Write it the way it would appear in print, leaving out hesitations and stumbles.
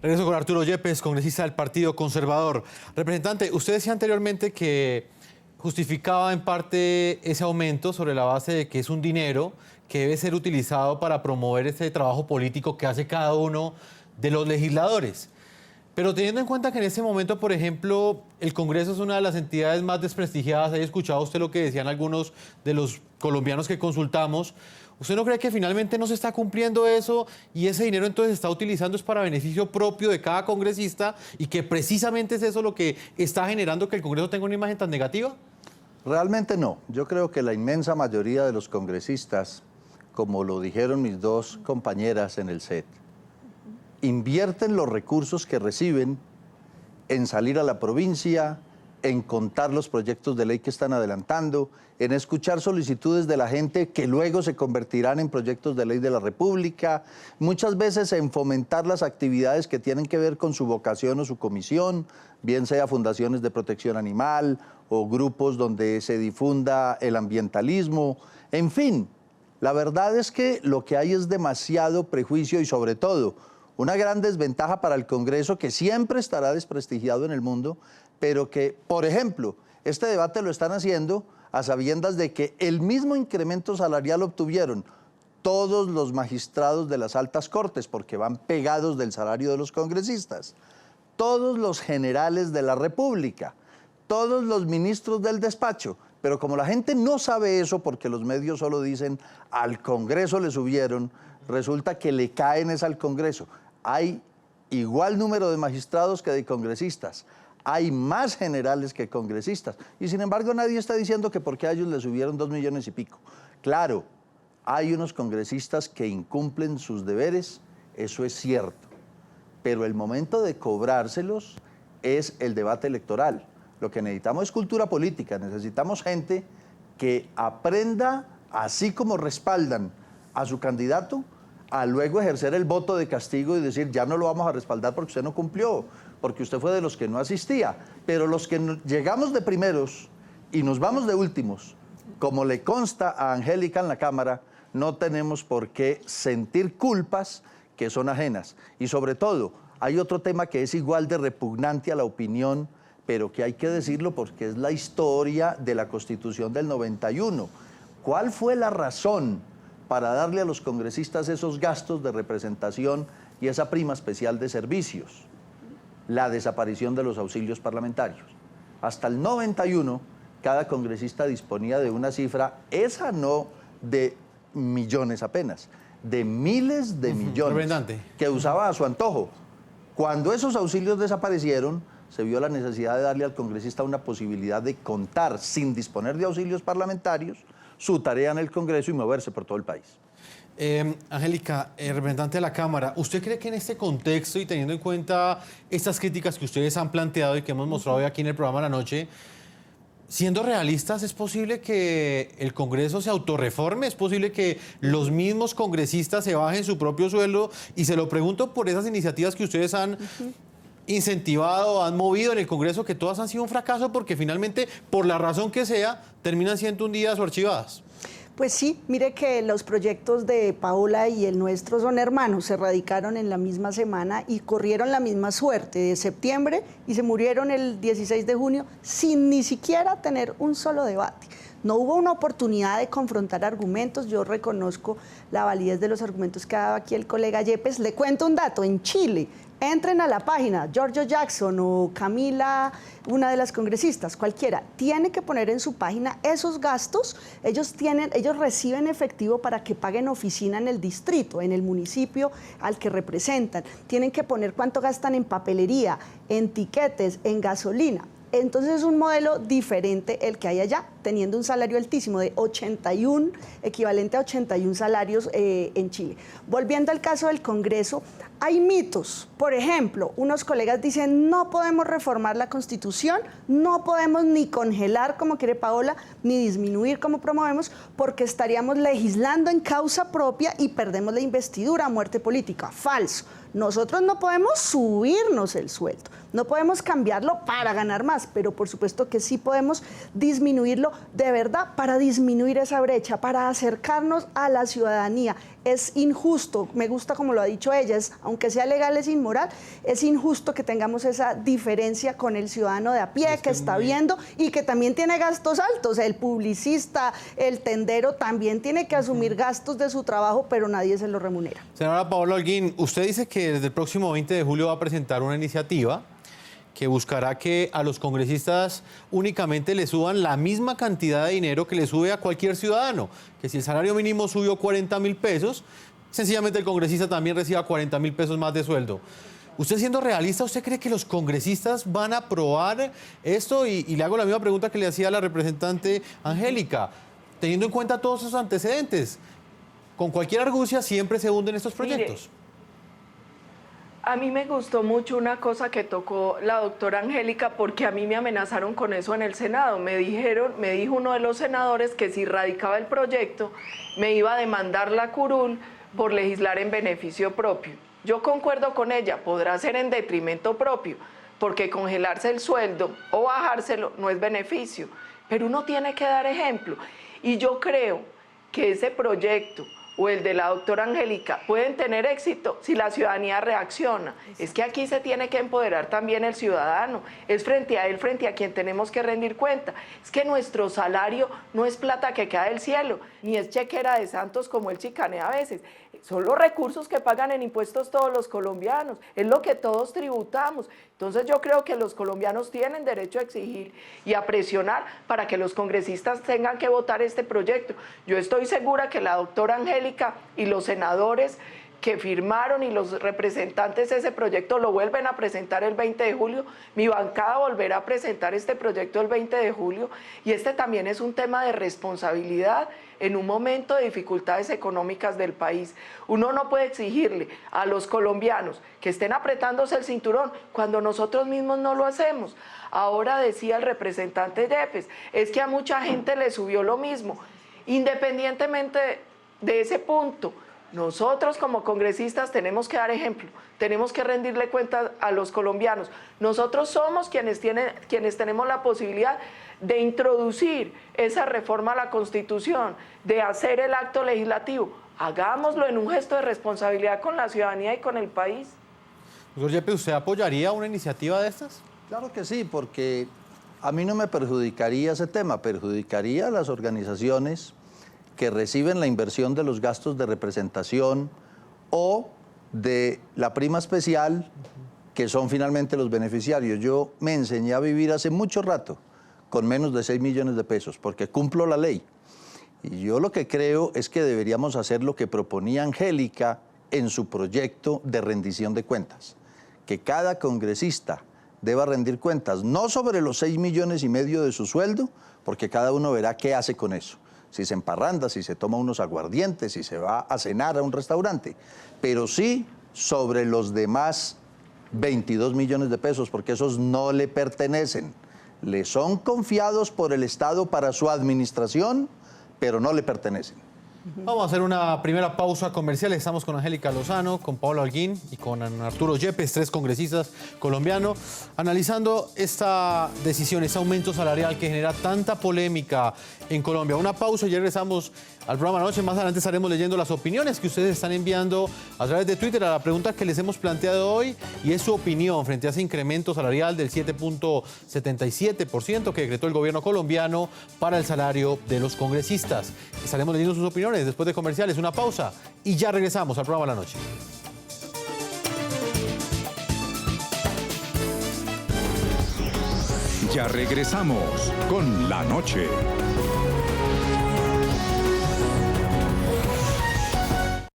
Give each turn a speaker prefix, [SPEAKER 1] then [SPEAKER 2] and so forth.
[SPEAKER 1] Regreso con Arturo Yepes, congresista del Partido Conservador. Representante, usted decía anteriormente que justificaba en parte ese aumento sobre la base de que es un dinero que debe ser utilizado para promover ese trabajo político que hace cada uno de los legisladores. Pero teniendo en cuenta que en ese momento, por ejemplo, el Congreso es una de las entidades más desprestigiadas, ¿haya escuchado usted lo que decían algunos de los colombianos que consultamos? ¿Usted no cree que finalmente no se está cumpliendo eso y ese dinero entonces se está utilizando es para beneficio propio de cada congresista y que precisamente es eso lo que está generando que el Congreso tenga una imagen tan negativa?
[SPEAKER 2] Realmente no. Yo creo que la inmensa mayoría de los congresistas, como lo dijeron mis dos compañeras en el set, invierten los recursos que reciben en salir a la provincia, en contar los proyectos de ley que están adelantando, en escuchar solicitudes de la gente que luego se convertirán en proyectos de ley de la República, muchas veces en fomentar las actividades que tienen que ver con su vocación o su comisión, bien sea fundaciones de protección animal o grupos donde se difunda el ambientalismo, en fin. La verdad es que lo que hay es demasiado prejuicio y sobre todo una gran desventaja para el Congreso que siempre estará desprestigiado en el mundo, pero que, por ejemplo, este debate lo están haciendo a sabiendas de que el mismo incremento salarial obtuvieron todos los magistrados de las altas cortes, porque van pegados del salario de los congresistas, todos los generales de la República, todos los ministros del despacho. Pero como la gente no sabe eso, porque los medios solo dicen al Congreso le subieron, resulta que le caen es al Congreso. Hay igual número de magistrados que de congresistas. Hay más generales que congresistas. Y sin embargo nadie está diciendo que porque a ellos les subieron 2 millones y pico. Claro, hay unos congresistas que incumplen sus deberes, eso es cierto. Pero el momento de cobrárselos es el debate electoral. Lo que necesitamos es cultura política, necesitamos gente que aprenda, así como respaldan a su candidato, a luego ejercer el voto de castigo y decir, ya no lo vamos a respaldar porque usted no cumplió, porque usted fue de los que no asistía. Pero los que llegamos de primeros y nos vamos de últimos, como le consta a Angélica en la Cámara, no tenemos por qué sentir culpas que son ajenas. Y sobre todo, hay otro tema que es igual de repugnante a la opinión, pero que hay que decirlo porque es la historia de la Constitución del 91. ¿Cuál fue la razón para darle a los congresistas esos gastos de representación y esa prima especial de servicios? La desaparición de los auxilios parlamentarios. Hasta el 91, cada congresista disponía de una cifra, esa no de millones apenas, de miles de millones, que usaba a su antojo. Cuando esos auxilios desaparecieron, se vio la necesidad de darle al congresista una posibilidad de contar, sin disponer de auxilios parlamentarios, su tarea en el Congreso y moverse por todo el país.
[SPEAKER 1] Angélica, representante de la Cámara, ¿usted cree que en este contexto y teniendo en cuenta estas críticas que ustedes han planteado y que hemos mostrado hoy aquí en el programa de la noche, siendo realistas, es posible que el Congreso se autorreforme? ¿Es posible que los mismos congresistas se bajen su propio sueldo? Y se lo pregunto por esas iniciativas que ustedes han incentivado, han movido en el Congreso, que todas han sido un fracaso porque finalmente, por la razón que sea, terminan siendo hundidas o archivadas.
[SPEAKER 3] Pues sí, mire que los proyectos de Paola y el nuestro son hermanos, se radicaron en la misma semana y corrieron la misma suerte de septiembre y se murieron el 16 de junio sin ni siquiera tener un solo debate. No hubo una oportunidad de confrontar argumentos. Yo reconozco la validez de los argumentos que ha dado aquí el colega Yepes. Le cuento un dato, en Chile, entren a la página, Giorgio Jackson o Camila, una de las congresistas, cualquiera, tiene que poner en su página esos gastos. Ellos reciben efectivo para que paguen oficina en el distrito, en el municipio al que representan. Tienen que poner cuánto gastan en papelería, en tiquetes, en gasolina. Entonces es un modelo diferente el que hay allá, teniendo un salario altísimo de 81, equivalente a 81 salarios en Chile. Volviendo al caso del Congreso, hay mitos. Por ejemplo, unos colegas dicen, no podemos reformar la Constitución, no podemos ni congelar como quiere Paola, ni disminuir como promovemos, porque estaríamos legislando en causa propia y perdemos la investidura, muerte política. Falso. Nosotros no podemos subirnos el sueldo, no podemos cambiarlo para ganar más, pero por supuesto que sí podemos disminuirlo de verdad para disminuir esa brecha, para acercarnos a la ciudadanía. es injusto, me gusta como lo ha dicho ella, aunque sea legal es inmoral, es injusto que tengamos esa diferencia con el ciudadano de a pie que está viendo y que también tiene gastos altos. El publicista, el tendero también tiene que asumir gastos de su trabajo, pero nadie se lo remunera.
[SPEAKER 1] Senadora Paola Holguín, usted dice que desde el próximo 20 de julio va a presentar una iniciativa que buscará que a los congresistas únicamente le suban la misma cantidad de dinero que le sube a cualquier ciudadano. Que si el salario mínimo subió 40.000 pesos, sencillamente el congresista también reciba 40.000 pesos más de sueldo. Usted siendo realista, ¿usted cree que los congresistas van a aprobar esto? Y le hago la misma pregunta que le hacía a la representante Angélica, teniendo en cuenta todos esos antecedentes. Con cualquier argucia siempre se hunden estos proyectos.
[SPEAKER 4] Mire, a mí me gustó mucho una cosa que tocó la doctora Angélica, porque a mí me amenazaron con eso en el Senado. Me dijo uno de los senadores que si radicaba el proyecto me iba a demandar la curul por legislar en beneficio propio. Yo concuerdo con ella, podrá ser en detrimento propio, porque congelarse el sueldo o bajárselo no es beneficio, pero uno tiene que dar ejemplo. Y yo creo que ese proyecto o el de la doctora Angélica pueden tener éxito si la ciudadanía reacciona. Es que aquí se tiene que empoderar también el ciudadano, es frente a él, frente a quien tenemos que rendir cuenta. Es que nuestro salario no es plata que cae del cielo, ni es chequera de santos como él chicanea a veces. Son los recursos que pagan en impuestos todos los colombianos, es lo que todos tributamos. Entonces yo creo que los colombianos tienen derecho a exigir y a presionar para que los congresistas tengan que votar este proyecto. Yo estoy segura que la doctora Angélica y los senadores que firmaron y los representantes de ese proyecto lo vuelven a presentar el 20 de julio. Mi bancada volverá a presentar este proyecto el 20 de julio y este también es un tema de responsabilidad en un momento de dificultades económicas del país. Uno no puede exigirle a los colombianos que estén apretándose el cinturón cuando nosotros mismos no lo hacemos. Ahora decía el representante Yepes, es que a mucha gente le subió lo mismo. Independientemente de ese punto, nosotros como congresistas tenemos que dar ejemplo, tenemos que rendirle cuenta a los colombianos. Nosotros somos quienes tenemos la posibilidad de introducir esa reforma a la Constitución, de hacer el acto legislativo. Hagámoslo en un gesto de responsabilidad con la ciudadanía y con el país.
[SPEAKER 1] Doctor Yepes, ¿usted apoyaría una iniciativa de estas?
[SPEAKER 2] Claro que sí, porque a mí no me perjudicaría ese tema, perjudicaría a las organizaciones que reciben la inversión de los gastos de representación o de la prima especial, que son finalmente los beneficiarios. Yo me enseñé a vivir hace mucho rato con menos de 6 millones de pesos, porque cumplo la ley. Y yo lo que creo es que deberíamos hacer lo que proponía Angélica en su proyecto de rendición de cuentas, que cada congresista deba rendir cuentas, no sobre los 6,5 millones de su sueldo, porque cada uno verá qué hace con eso. Si se emparranda, si se toma unos aguardientes, si se va a cenar a un restaurante, pero sí sobre los demás 22 millones de pesos, porque esos no le pertenecen. Le son confiados por el Estado para su administración, pero no le pertenecen.
[SPEAKER 1] Vamos a hacer una primera pausa comercial. Estamos con Angélica Lozano, con Paola Holguín y con Arturo Yepes, 3 congresistas colombianos, analizando esta decisión, este aumento salarial que genera tanta polémica en Colombia. Una pausa y ya regresamos al programa de la noche. Más adelante estaremos leyendo las opiniones que ustedes están enviando a través de Twitter a la pregunta que les hemos planteado hoy, y es su opinión frente a ese incremento salarial del 7.77% que decretó el gobierno colombiano para el salario de los congresistas. Estaremos leyendo sus opiniones después de comerciales. Una pausa y ya regresamos al programa de la noche.
[SPEAKER 5] Ya regresamos con La Noche.